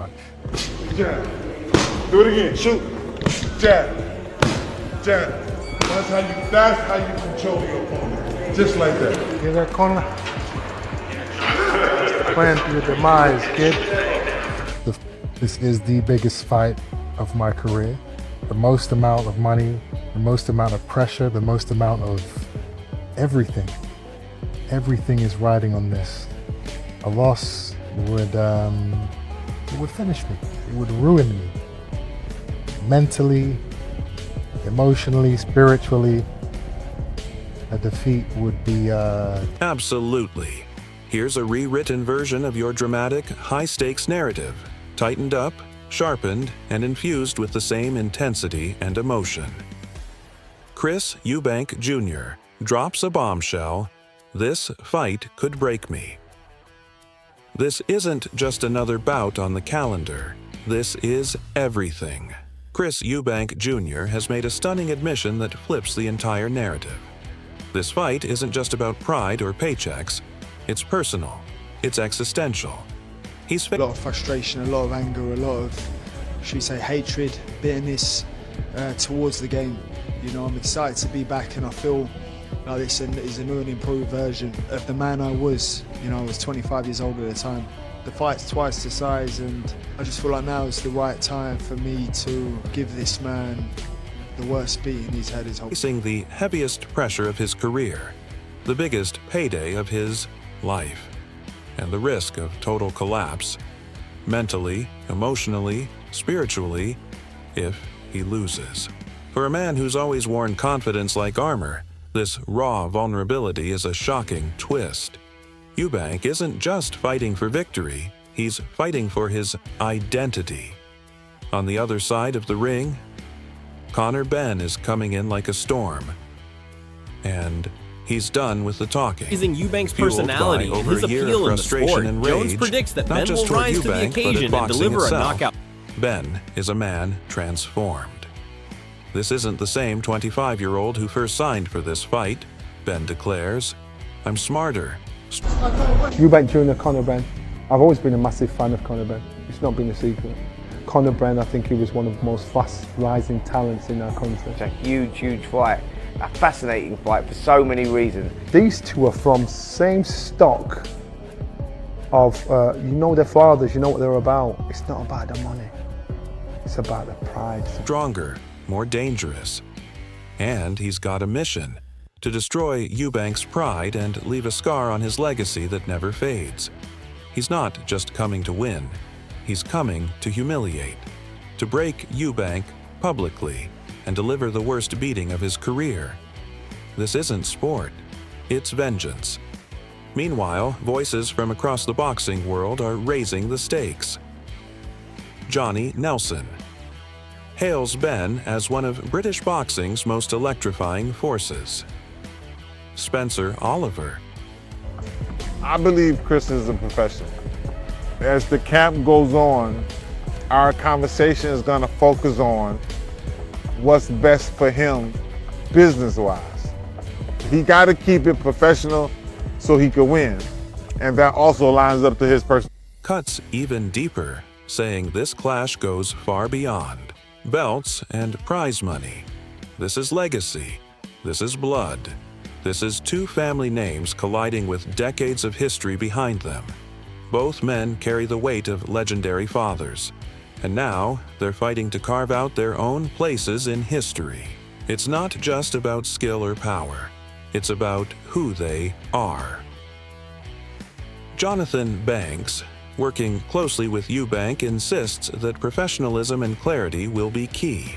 much. Jab. Do it again. Shoot. Jab. Jab. That's how you control your opponent. Just like that. Hear that, Conor? Plan for your demise, kid. This is the biggest fight of my career. The most amount of money, the most amount of pressure, the most amount of everything. Everything is riding on this. A loss would finish me. It would ruin me. Mentally, emotionally, spiritually. A defeat would be Absolutely. Here's a rewritten version of your dramatic, high-stakes narrative, tightened up, sharpened, and infused with the same intensity and emotion. Chris Eubank Jr. drops a bombshell. This fight could break me. This isn't just another bout on the calendar. This is everything. Chris Eubank Jr. has made a stunning admission that flips the entire narrative. This fight isn't just about pride or paychecks. It's personal. It's existential. He's a lot of frustration, a lot of anger, a lot of, should we say, hatred, bitterness towards the game. You know, I'm excited to be back, and I feel like this is a new and improved version of the man I was. You know, I was 25 years old at the time. The fight's twice the size, and I just feel like now is the right time for me to give this man the worst beating he's had his whole life. Facing the heaviest pressure of his career, the biggest payday of his life, and the risk of total collapse, mentally, emotionally, spiritually, if he loses. For a man who's always worn confidence like armor, this raw vulnerability is a shocking twist. Eubank isn't just fighting for victory, he's fighting for his identity. On the other side of the ring, Benn is coming in like a storm. And he's done with the talking. Using Eubank's Fueled personality by and over his a year appeal of in the sport, frustration and Jones rage, predicts that not Benn just will toward rise to the Eubank, but at occasion and boxing deliver itself. a knockout. Benn is a man transformed. This isn't the same 25-year-old who first signed for this fight, Benn declares. I'm smarter. Eubank Jr., Benn. I've always been a massive fan of Benn. It's not been a secret. Benn, I think he was one of the most fast-rising talents in our country. It's a huge, huge fight. A fascinating fight for so many reasons. These two are from same stock of, you know their fathers, you know what they're about. It's not about the money. It's about the pride. Stronger, more dangerous. And he's got a mission: to destroy Eubank's pride and leave a scar on his legacy that never fades. He's not just coming to win. He's coming to humiliate, to break Eubank publicly and deliver the worst beating of his career. This isn't sport, it's vengeance. Meanwhile, voices from across the boxing world are raising the stakes. Johnny Nelson hails Benn as one of British boxing's most electrifying forces. Spencer Oliver. I believe Chris is a professional. As the camp goes on, our conversation is going to focus on what's best for him business-wise. He got to keep it professional so he can win. And that also lines up to his person. Cuts even deeper, saying this clash goes far beyond belts and prize money. This is legacy. This is blood. This is two family names colliding with decades of history behind them. Both men carry the weight of legendary fathers, and now they're fighting to carve out their own places in history. It's not just about skill or power. It's about who they are. Jonathan Banks, working closely with Eubank, insists that professionalism and clarity will be key.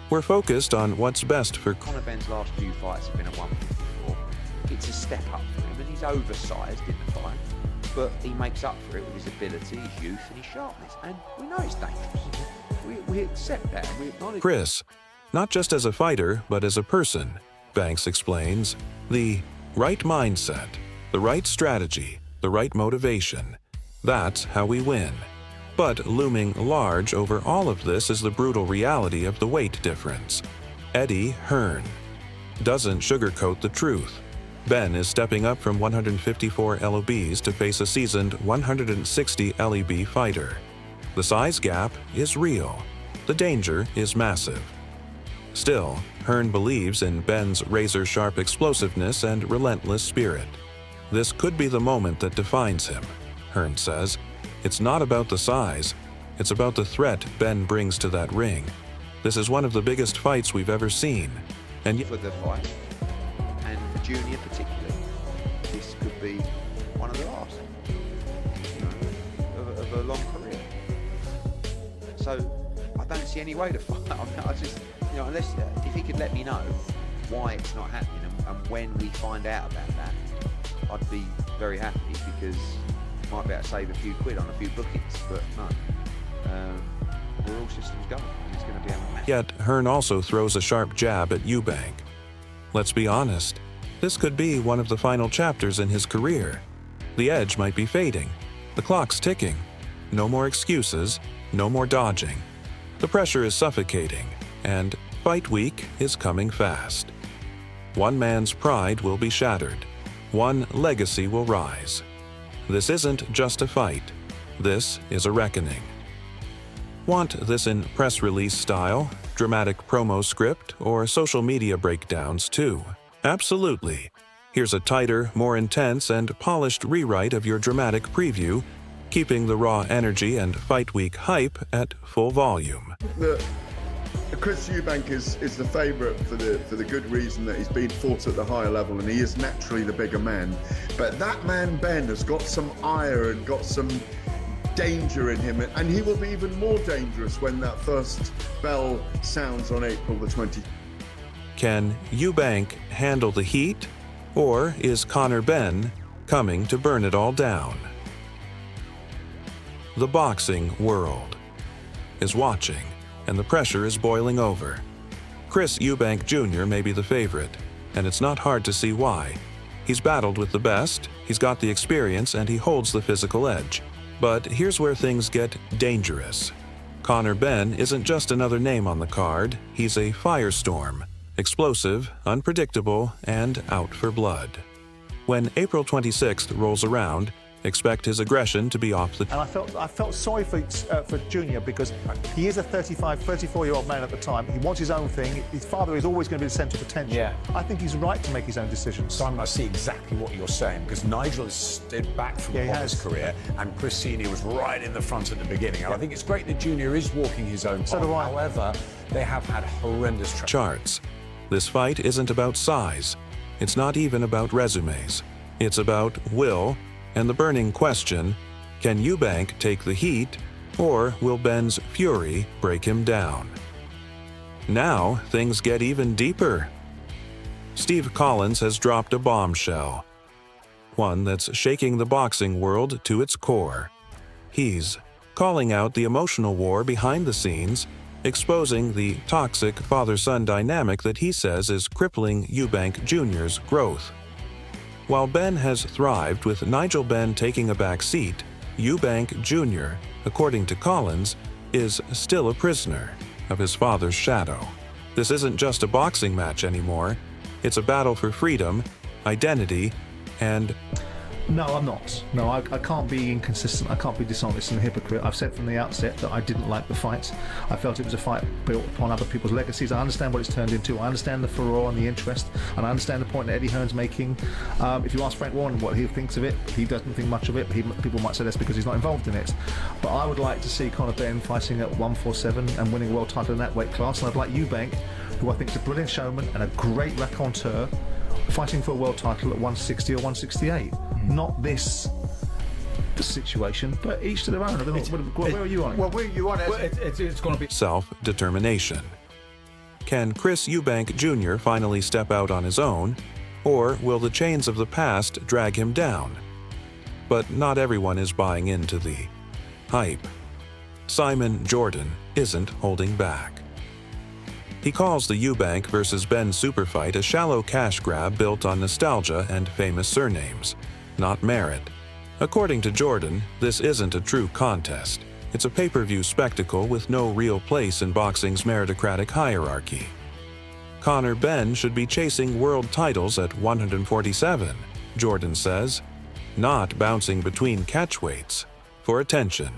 We're focused on what's best for Benn's last few fights have been at 154. It's a step up for him, and he's oversized in the fight, but he makes up for it with his ability, his youth, and his sharpness. And we know it's dangerous. We accept that. We acknowledge. Chris, not just as a fighter, but as a person, Banks explains, the right mindset, the right strategy, the right motivation. That's how we win. But looming large over all of this is the brutal reality of the weight difference. Eddie Hearn doesn't sugarcoat the truth. Benn is stepping up from 154 LOBs to face a seasoned 160 LEB fighter. The size gap is real. The danger is massive. Still, Hearn believes in Benn's razor-sharp explosiveness and relentless spirit. This could be the moment that defines him, Hearn says. It's not about the size. It's about the threat Benn brings to that ring. This is one of the biggest fights we've ever seen. And For the fight, and for Junior particularly, this could be one of the last, of a long career. So I don't see any way to fight. I mean, I just, unless if he could let me know why it's not happening and when we find out about that, I'd be very happy, because I might be able to save a few quid on a few bookings. But no, we're all systems going, and it's going to be a mess. Yet Hearn also throws a sharp jab at Eubank. Let's be honest, this could be one of the final chapters in his career. The edge might be fading. The clock's ticking. No more excuses, no more dodging. The pressure is suffocating, and fight week is coming fast. One man's pride will be shattered. One legacy will rise. This isn't just a fight. This is a reckoning. Want this in press release style, dramatic promo script, or social media breakdowns too? Absolutely. Here's a tighter, more intense, and polished rewrite of your dramatic preview, keeping the raw energy and fight week hype at full volume. Chris Eubank is the favourite for the good reason that he's been fought at the higher level and he is naturally the bigger man. But that man Benn has got some ire and got some danger in him, and he will be even more dangerous when that first bell sounds on April the 20th. Can Eubank handle the heat, or is Conor Benn coming to burn it all down? The boxing world is watching, and the pressure is boiling over. Chris Eubank Jr. may be the favorite, and it's not hard to see why. He's battled with the best, he's got the experience, and he holds the physical edge. But here's where things get dangerous. Conor Benn isn't just another name on the card, he's a firestorm. Explosive, unpredictable, and out for blood. When April 26th rolls around, expect his aggression to be off the... And I felt sorry for Junior, because he is a 34-year-old man at the time. He wants his own thing. His father is always going to be the centre of attention. Yeah. I think he's right to make his own decisions. Simon, I see exactly what you're saying, because Nigel has stood back from his career, and Chris Senior was right in the front at the beginning. And I think it's great that Junior is walking his own path. So do I. However, they have had horrendous charts. This fight isn't about size. It's not even about resumes. It's about will, and the burning question, can Eubank take the heat, or will Benn's fury break him down? Now, things get even deeper. Steve Collins has dropped a bombshell. One that's shaking the boxing world to its core. He's calling out the emotional war behind the scenes, exposing the toxic father-son dynamic that he says is crippling Eubank Jr.'s growth. While Benn has thrived with Nigel Benn taking a back seat, Eubank Jr., according to Collins, is still a prisoner of his father's shadow. This isn't just a boxing match anymore. It's a battle for freedom, identity, and... No, I'm not. No, I can't be inconsistent. I can't be dishonest and a hypocrite. I've said from the outset that I didn't like the fight. I felt it was a fight built upon other people's legacies. I understand what it's turned into. I understand the furore and the interest, and I understand the point that Eddie Hearn's making. If you ask Frank Warren what he thinks of it, he doesn't think much of it. People might say that's because he's not involved in it. But I would like to see Conor Benn fighting at 147 and winning a world title in that weight class, and I'd like Eubank, who I think is a brilliant showman and a great raconteur, fighting for a world title at 160 or 168. Not this situation, but each to their own. I don't know, where are you on it? Well, where are you on it? It's going to be... self-determination. Can Chris Eubank Jr. finally step out on his own, or will the chains of the past drag him down? But not everyone is buying into the hype. Simon Jordan isn't holding back. He calls the Eubank vs. Benn superfight a shallow cash grab built on nostalgia and famous surnames, not merit. According to Jordan, this isn't a true contest. It's a pay-per-view spectacle with no real place in boxing's meritocratic hierarchy. Conor Benn should be chasing world titles at 147, Jordan says, not bouncing between catchweights for attention.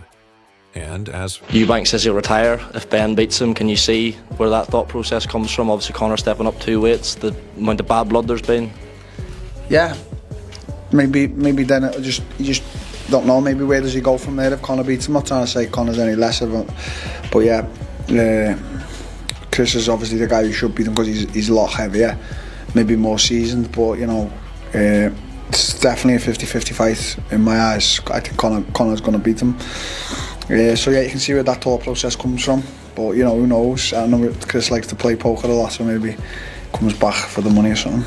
And as Eubank says he'll retire if Benn beats him. Can you see where that thought process comes from? Obviously Conor stepping up 2 weights, the amount of bad blood there's been. Yeah, maybe then you just don't know. Maybe where does he go from there if Conor beats him? I'm not trying to say Conor's any lesser, but yeah, Chris is obviously the guy who should beat him because he's a lot heavier, maybe more seasoned. But you know, it's definitely a 50-50 fight in my eyes. I think Conor's going to beat him. So yeah, you can see where that thought process comes from. But you know, who knows? I know Chris likes to play poker a lot, so maybe comes back for the money or something.